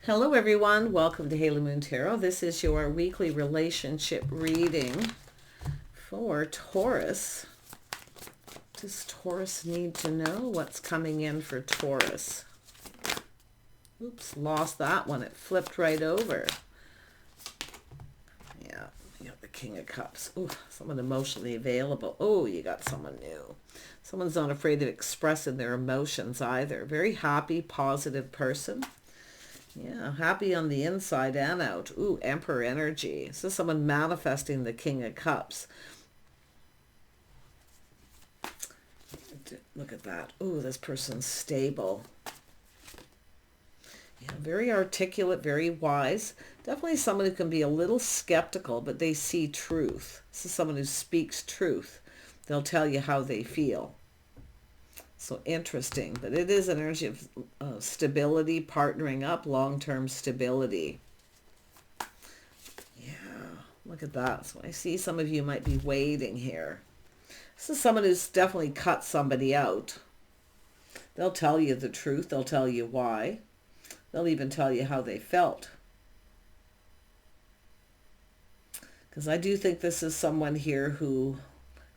Hello everyone, welcome to Haley Moon Tarot. This is your weekly relationship reading for Taurus. Does Taurus need to know what's coming in for Taurus? Oops, lost that one. It flipped right over. Yeah, you got the King of Cups. Ooh, someone emotionally available. Oh, you got someone new. Someone's not afraid of expressing their emotions either. Very happy, positive person. Yeah, happy on the inside and out. Ooh, Emperor energy. This is someone manifesting the King of Cups. Look at that. Ooh, this person's stable. Yeah, very articulate, very wise. Definitely someone who can be a little skeptical, but they see truth. This is someone who speaks truth. They'll tell you how they feel. So interesting, but it is an energy of stability, partnering up, long-term stability. Yeah, look at that. So I see some of you might be waiting here. This is someone who's definitely cut somebody out. They'll tell you the truth. They'll tell you why. They'll even tell you how they felt. Because I do think this is someone here who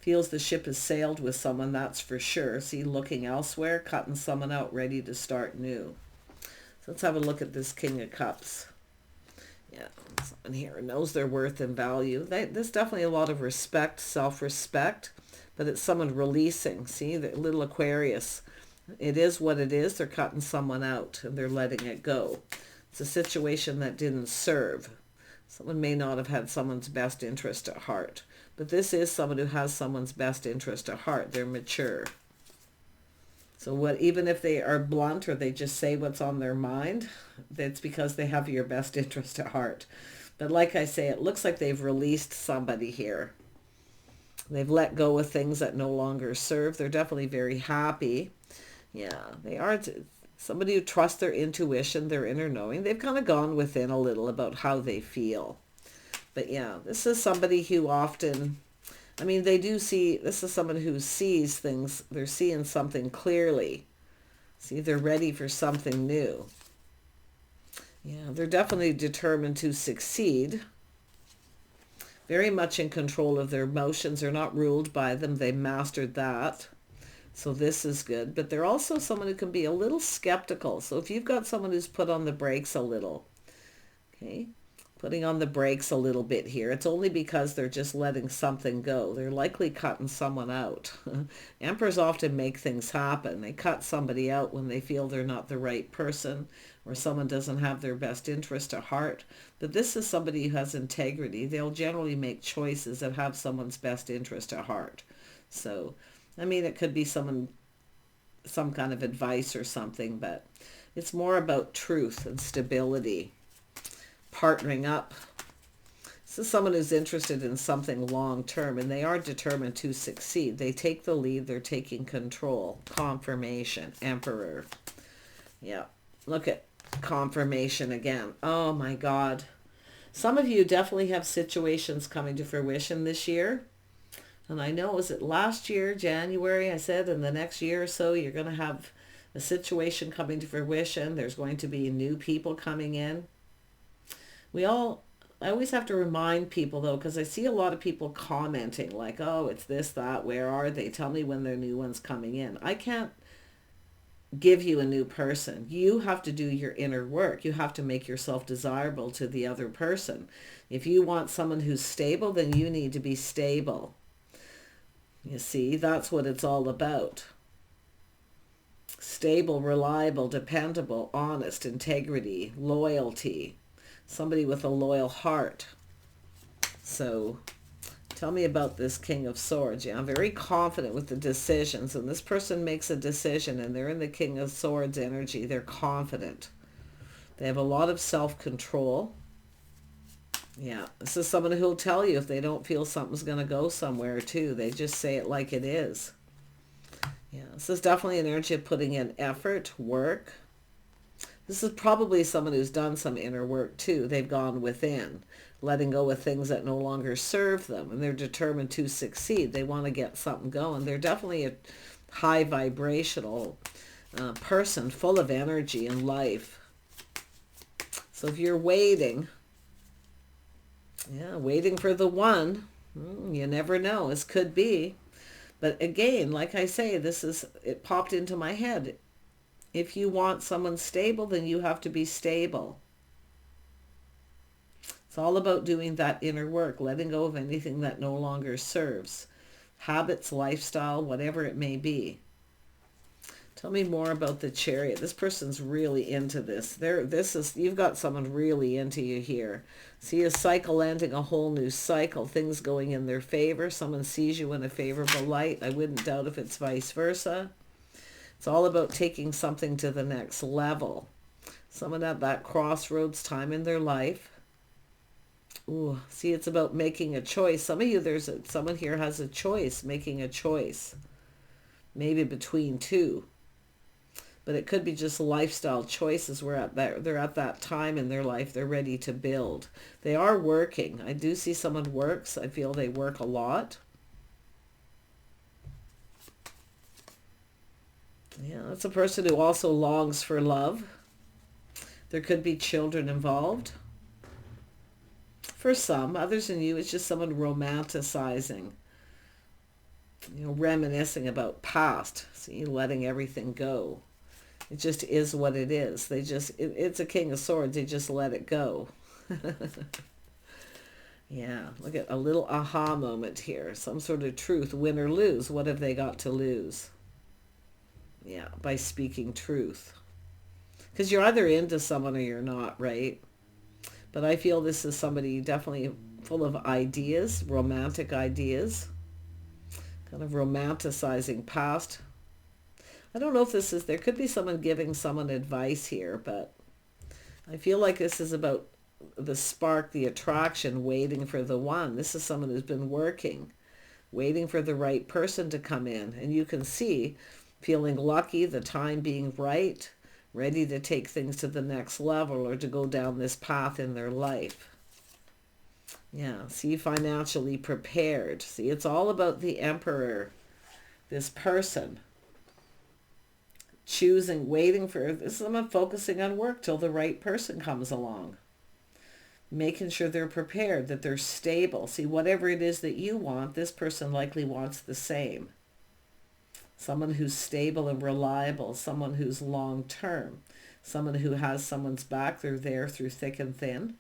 feels the ship has sailed with someone, that's for sure. See, looking elsewhere, cutting someone out, ready to start new. So let's have a look at this King of Cups. Yeah, someone here knows their worth and value. There's definitely a lot of respect, self-respect, but it's someone releasing. See, the little Aquarius. It is what it is. They're cutting someone out and they're letting it go. It's a situation that didn't serve. Someone may not have had someone's best interest at heart. But this is someone who has someone's best interest at heart. They're mature. So even if they are blunt or they just say what's on their mind, that's because they have your best interest at heart. But like I say, it looks like they've released somebody here. They've let go of things that no longer serve. They're definitely very happy. Yeah, they are somebody who trusts their intuition, their inner knowing. They've kind of gone within a little about how they feel. But yeah, this is somebody who often, they do see, this is someone who sees things, they're seeing something clearly. See, they're ready for something new. Yeah, they're definitely determined to succeed. Very much in control of their emotions. They're not ruled by them. They mastered that. So this is good. But they're also someone who can be a little skeptical. So if you've got someone who's put on the brakes a little, okay, putting on the brakes a little bit here, it's only because they're just letting something go. They're likely cutting someone out. Emperors often make things happen. They cut somebody out when they feel they're not the right person or someone doesn't have their best interest at heart. But this is somebody who has integrity. They'll generally make choices that have someone's best interest at heart. So, it could be some kind of advice or something, but it's more about truth and stability. Partnering up. This is someone who's interested in something long-term, and they are determined to succeed. They take the lead. They're taking control. Confirmation. Emperor. Yeah. Look at confirmation again. Oh my God. Some of you definitely have situations coming to fruition this year. And I know, was it last year, January, I said in the next year or so, you're going to have a situation coming to fruition. There's going to be new people coming in. I always have to remind people though, because I see a lot of people commenting like, oh, it's this, that, where are they? Tell me when their new one's coming in. I can't give you a new person. You have to do your inner work. You have to make yourself desirable to the other person. If you want someone who's stable, then you need to be stable. You see, that's what it's all about. Stable, reliable, dependable, honest, integrity, loyalty. Somebody with a loyal heart. So tell me about this King of Swords. Yeah, I'm very confident with the decisions. And this person makes a decision and they're in the King of Swords energy. They're confident. They have a lot of self-control. Yeah, this is someone who'll tell you if they don't feel something's going to go somewhere too. They just say it like it is. Yeah, this is definitely an energy of putting in effort, work. This is probably someone who's done some inner work too. They've gone within, letting go of things that no longer serve them, and they're determined to succeed. They want to get something going. They're definitely a high vibrational person, full of energy and life. So if you're waiting, waiting for the one, you never know. This could be. But again, like I say, it popped into my head. If you want someone stable, then you have to be stable. It's all about doing that inner work, letting go of anything that no longer serves. Habits, lifestyle, whatever it may be. Tell me more about the Chariot. This person's really into this. You've got someone really into you here. See a cycle ending, a whole new cycle, things going in their favor. Someone sees you in a favorable light. I wouldn't doubt if it's vice versa. It's all about taking something to the next level. Someone at that crossroads time in their life. Ooh, see, it's about making a choice. Some of you, someone here has a choice, making a choice. Maybe between two. But it could be just lifestyle choices. They're at that time in their life. They're ready to build. They are working. I do see someone works. I feel they work a lot. Yeah, that's a person who also longs for love. There could be children involved. For some, others than you, it's just someone romanticizing. Reminiscing about past. See, letting everything go. It just is what it is. It's a King of Swords. They just let it go. Yeah, look at a little aha moment here. Some sort of truth, win or lose. What have they got to lose? Yeah, by speaking truth. Because you're either into someone or you're not, right? But I feel this is somebody definitely full of ideas, romantic ideas. Kind of romanticizing past. I don't know if there could be someone giving someone advice here, but I feel like this is about the spark, the attraction, waiting for the one. This is someone who's been working, waiting for the right person to come in. And you can see, feeling lucky, the time being right, ready to take things to the next level or to go down this path in their life. Yeah, see, financially prepared. See, it's all about the Emperor, this person. Choosing, waiting for, this is someone focusing on work till the right person comes along. Making sure they're prepared, that they're stable. See, whatever it is that you want, this person likely wants the same. Someone who's stable and reliable, someone who's long-term, someone who has someone's back, they're there through thick and thin.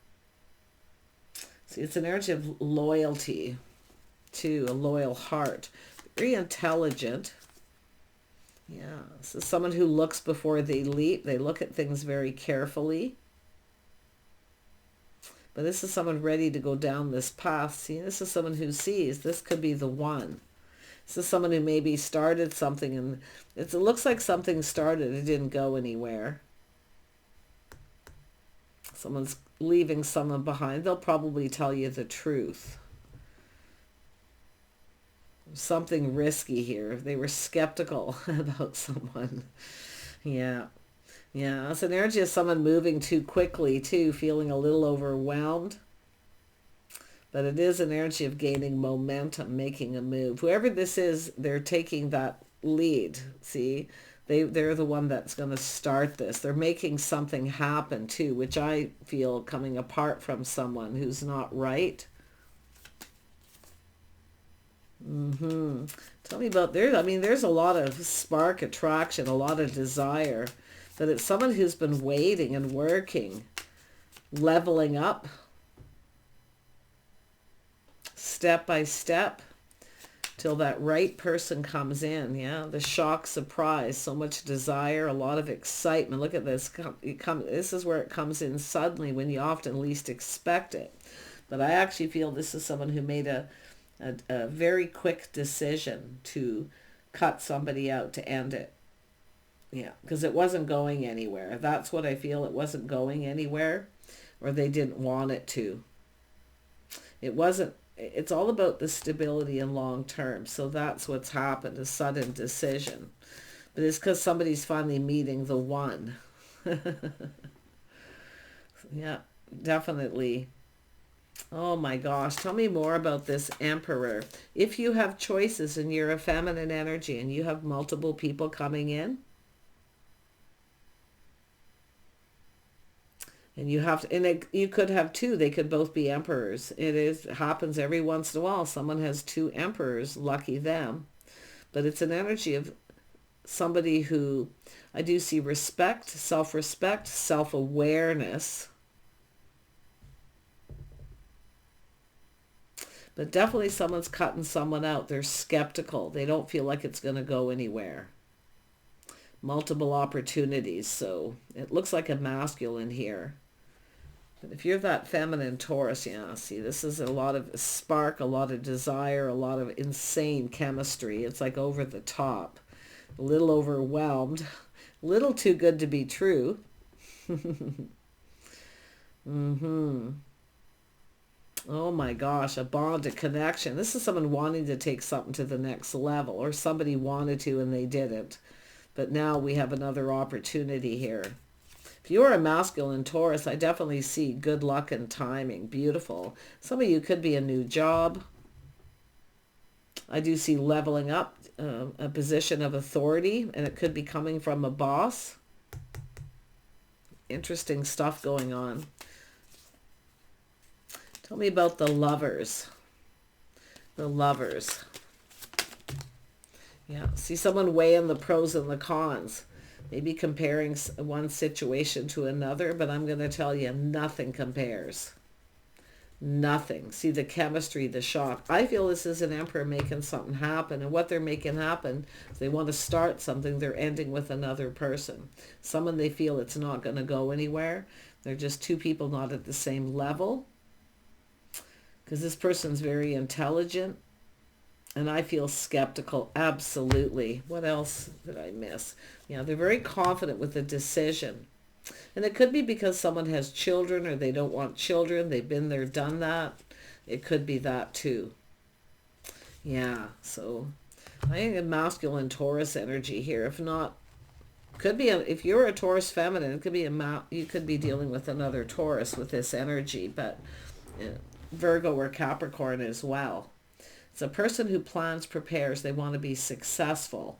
See, it's an energy of loyalty, too, a loyal heart. Very intelligent. Yeah, so someone who looks before they leap. They look at things very carefully. But this is someone ready to go down this path. See, this is someone who sees this could be the one. This is someone who maybe started something and it looks like something started. It didn't go anywhere. Someone's leaving someone behind. They'll probably tell you the truth. Something risky here. They were skeptical about someone. Yeah. Yeah. It's an energy of someone moving too quickly too, feeling a little overwhelmed. But it is an energy of gaining momentum, making a move. Whoever this is, they're taking that lead. See, they're the one that's going to start this. They're making something happen too, which I feel coming apart from someone who's not right. Tell me about there's a lot of spark, attraction, a lot of desire, but it's someone who's been waiting and working, leveling up, step by step, till that right person comes in. Yeah, the shock, surprise, so much desire, a lot of excitement. Look at this. This is where it comes in suddenly when you often least expect it. But I actually feel this is someone who made a very quick decision to cut somebody out, to end it. Yeah, because it wasn't going anywhere. That's what I feel. It wasn't going anywhere, or they didn't want it to. It wasn't. It's all about the stability and long term. So that's what's happened, a sudden decision. But it's because somebody's finally meeting the one. Yeah, definitely. Oh my gosh, tell me more about this Emperor. If you have choices and you're a feminine energy and you have multiple people coming in, And you have to, and you could have two. They could both be emperors. It happens every once in a while. Someone has two emperors. Lucky them. But it's an energy of somebody who, I do see respect, self-respect, self-awareness. But definitely someone's cutting someone out. They're skeptical. They don't feel like it's going to go anywhere. Multiple opportunities. So it looks like a masculine here. But if you're that feminine Taurus, yeah, see, this is a lot of spark, a lot of desire, a lot of insane chemistry. It's like over the top. A little overwhelmed. A little too good to be true. Oh my gosh, a bond, a connection. This is someone wanting to take something to the next level, or somebody wanted to and they didn't. But now we have another opportunity here. If you're a masculine Taurus, I definitely see good luck and timing. Beautiful. Some of you could be a new job. I do see leveling up, a position of authority, and it could be coming from a boss. Interesting stuff going on. Tell me about the lovers. The lovers. Yeah, see someone weighing the pros and the cons. Maybe comparing one situation to another, but I'm going to tell you, nothing compares. Nothing. See the chemistry, the shock. I feel this is an emperor making something happen, and what they're making happen is they want to start something. They're ending with another person. Someone they feel it's not going to go anywhere. They're just two people not at the same level. Because this person's very intelligent. And I feel skeptical. Absolutely. What else did I miss? Yeah, they're very confident with the decision. And it could be because someone has children or they don't want children. They've been there, done that. It could be that too. Yeah, so I think a masculine Taurus energy here. If not, could be if you're a Taurus feminine, it could be you could be dealing with another Taurus with this energy, but Virgo or Capricorn as well. It's a person who plans, prepares. They want to be successful.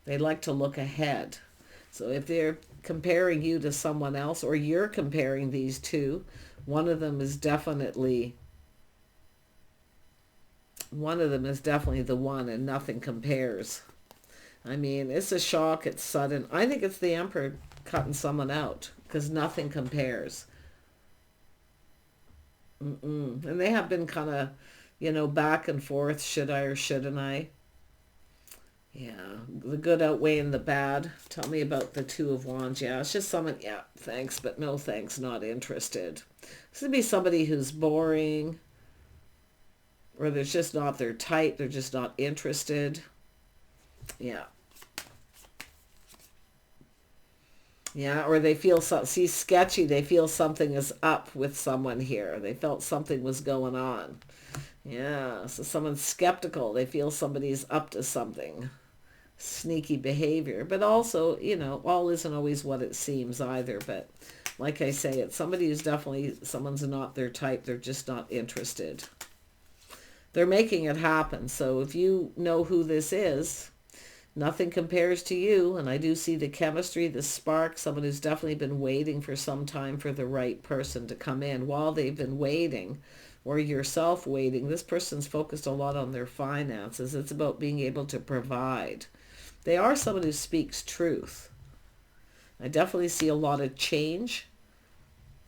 They like to look ahead. So if they're comparing you to someone else, or you're comparing these two, one of them is definitely the one, and nothing compares. I mean, it's a shock. It's sudden. I think it's the Emperor cutting someone out because nothing compares. And they have been kind of, back and forth. Should I or shouldn't I? Yeah, the good outweighing the bad. Tell me about the Two of Wands. Yeah, it's just someone, yeah, thanks, but no thanks, not interested. This would be somebody who's boring, or there's just not their type, they're just not interested. Yeah. Yeah, or they feel, sketchy, they feel something is up with someone here. They felt something was going on. Yeah, so someone's skeptical. They feel somebody's up to something. Sneaky behavior. But also, all isn't always what it seems either. But like I say, it's somebody who's definitely, someone's not their type. They're just not interested. They're making it happen. So if you know who this is, nothing compares to you. And I do see the chemistry, the spark, someone who's definitely been waiting for some time for the right person to come in. While they've been waiting, or yourself waiting, this person's focused a lot on their finances. It's about being able to provide. They are someone who speaks truth. I definitely see a lot of change.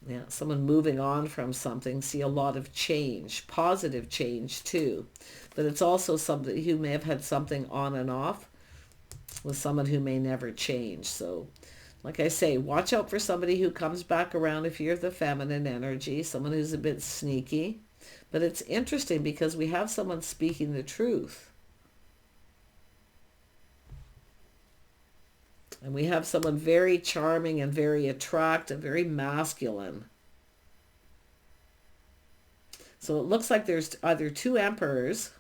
Yeah, someone moving on from something. See a lot of change, positive change too. But it's also somebody who may have had something on and off with someone who may never change. So like I say, watch out for somebody who comes back around if you're the feminine energy, someone who's a bit sneaky. But it's interesting because we have someone speaking the truth. And we have someone very charming and very attractive, very masculine. So it looks like there's either two emperors.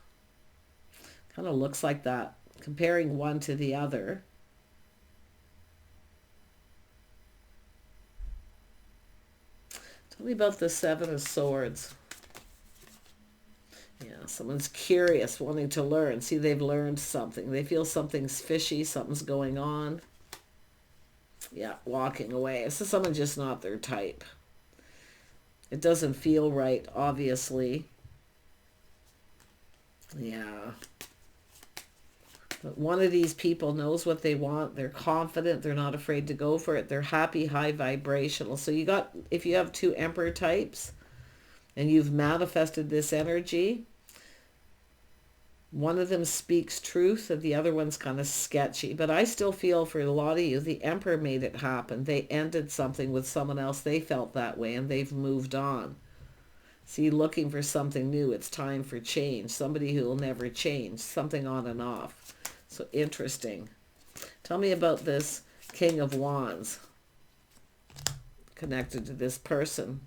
Kind of looks like that, comparing one to the other. Tell me about the Seven of Swords. Yeah, someone's curious, wanting to learn. See, they've learned something. They feel something's fishy, something's going on. Yeah, walking away. This is someone just not their type. It doesn't feel right, obviously. Yeah. But one of these people knows what they want. They're confident. They're not afraid to go for it. They're happy, high vibrational. So you got, if you have two Emperor types and you've manifested this energy, one of them speaks truth and the other one's kind of sketchy. But I still feel for a lot of you, the Emperor made it happen. They ended something with someone else. They felt that way and they've moved on. See, looking for something new. It's time for change. Somebody who will never change. Something on and off. So interesting. Tell me about this King of Wands connected to this person.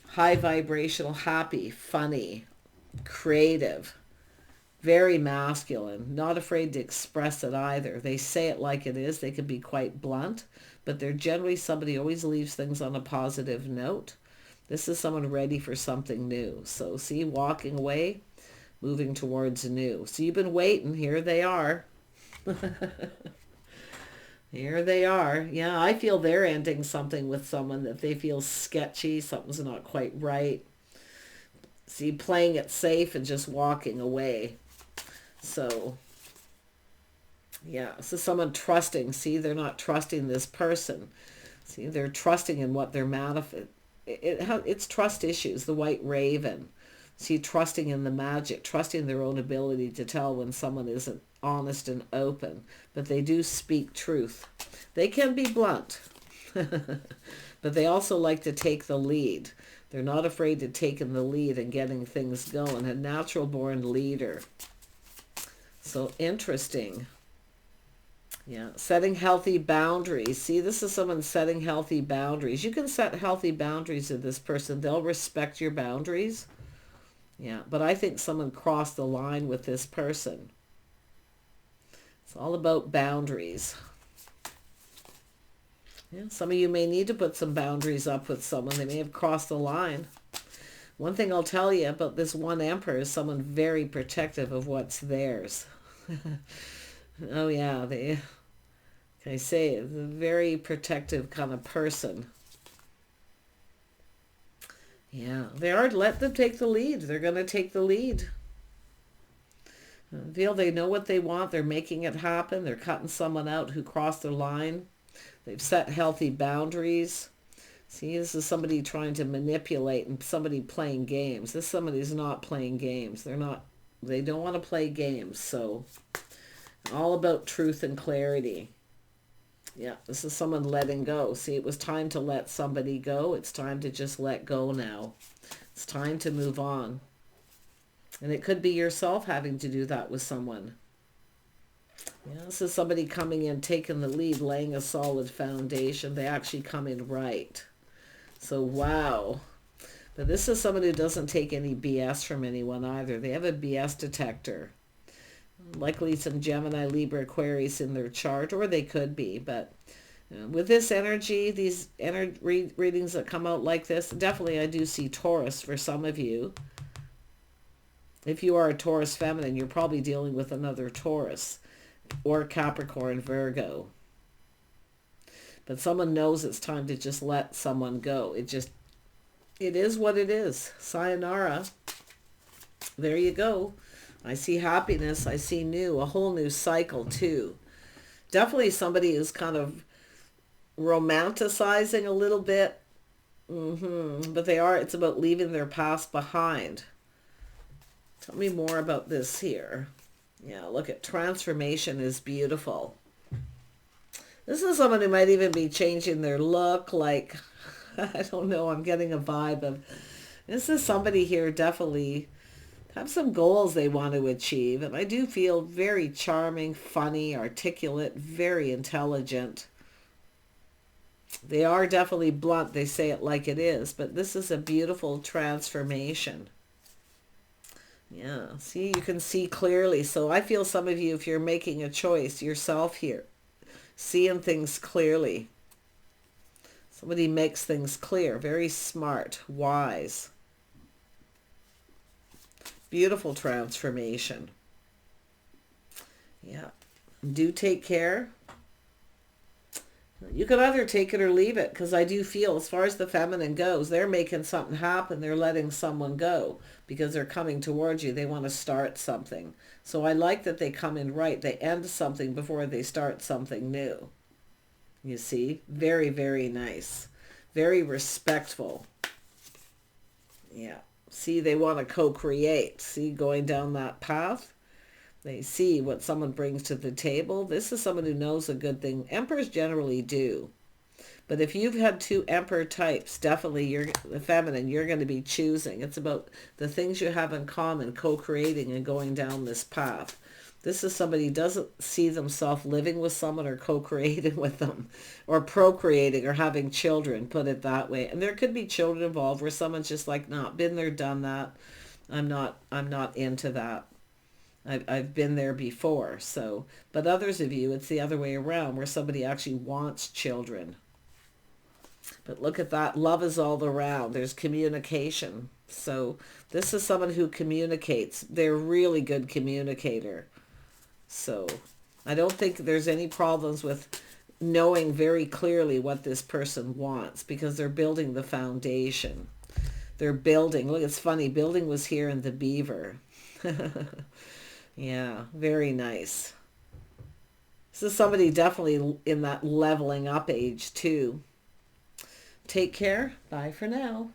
High vibrational, happy, funny, creative, very masculine, not afraid to express it either. They say it like it is. They can be quite blunt, but they're generally somebody who always leaves things on a positive note. This is someone ready for something new. So see, walking away, moving towards new. So you've been waiting. Here they are. Here they are. Yeah, I feel they're ending something with someone that they feel sketchy. Something's not quite right. See, playing it safe and just walking away. So, yeah, this is someone trusting. See, they're not trusting this person. See, they're trusting in what they're manifesting. It's trust issues, the White Raven. See, trusting in the magic, trusting their own ability to tell when someone isn't honest and open. But they do speak truth. They can be blunt. But they also like to take the lead. They're not afraid to taking the lead and getting things going. A natural born leader. So interesting. Yeah, setting healthy boundaries. See, this is someone setting healthy boundaries. You can set healthy boundaries with this person. They'll respect your boundaries. Yeah, but I think someone crossed the line with this person. It's all about boundaries. Yeah, some of you may need to put some boundaries up with someone. They may have crossed the line. One thing I'll tell you about this one Emperor is someone very protective of what's theirs. Oh yeah, can I say it's a very protective kind of person. Yeah, they are. Let them take the lead. They're going to take the lead. I feel they know what they want. They're making it happen. They're cutting someone out who crossed their line. They've set healthy boundaries. See, this is somebody trying to manipulate and somebody playing games. This somebody's not playing games. They don't want to play games. So all about truth and clarity. Yeah, this is someone letting go. See, it was time to let somebody go. It's time to just let go now. It's time to move on. And it could be yourself having to do that with someone. Yeah, this is somebody coming in, taking the lead, laying a solid foundation. They actually come in right. So, wow. But this is someone who doesn't take any BS from anyone either. They have a BS detector. Likely some Gemini, Libra, Aquarius in their chart, or they could be. But with this energy, these readings that come out like this, definitely I do see Taurus for some of you. If you are a Taurus feminine, you're probably dealing with another Taurus or Capricorn, Virgo. But someone knows it's time to just let someone go. It is what it is. Sayonara. There you go. I see happiness. I see new, a whole new cycle too. Definitely somebody who's kind of romanticizing a little bit. But it's about leaving their past behind. Tell me more about this here. Yeah, look at transformation is beautiful. This is someone who might even be changing their look. Like, I don't know, I'm getting a vibe of, this is somebody here definitely have some goals they want to achieve. And I do feel very charming, funny, articulate, very intelligent. They are definitely blunt. They say it like it is. But this is a beautiful transformation. Yeah, see, you can see clearly. So I feel some of you, if you're making a choice yourself here, seeing things clearly. Somebody makes things clear. Very smart, wise. Beautiful transformation. Yeah. Do take care. You can either take it or leave it, because I do feel, as far as the feminine goes, they're making something happen. They're letting someone go because they're coming towards you. They want to start something. So I like that they come in right. They end something before they start something new. You see? Very, very nice. Very respectful. Yeah. See, they want to co-create. See, going down that path. They see what someone brings to the table. This is someone who knows a good thing. Emperors generally do. But if you've had two emperor types, definitely you're the feminine, you're going to be choosing. It's about the things you have in common, co-creating and going down this path. This is somebody who doesn't see themselves living with someone or co-creating with them or procreating or having children, put it that way. And there could be children involved where someone's just like, nah, been there, done that. I'm not into that. I've been there before. So, but others of you, it's the other way around, where somebody actually wants children. But look at that. Love is all around. There's communication. So this is someone who communicates. They're a really good communicator. So I don't think there's any problems with knowing very clearly what this person wants, because they're building the foundation. They're building. Look, it's funny. Building was here in the beaver. Yeah, very nice. This is somebody definitely in that leveling up age too. Take care. Bye for now.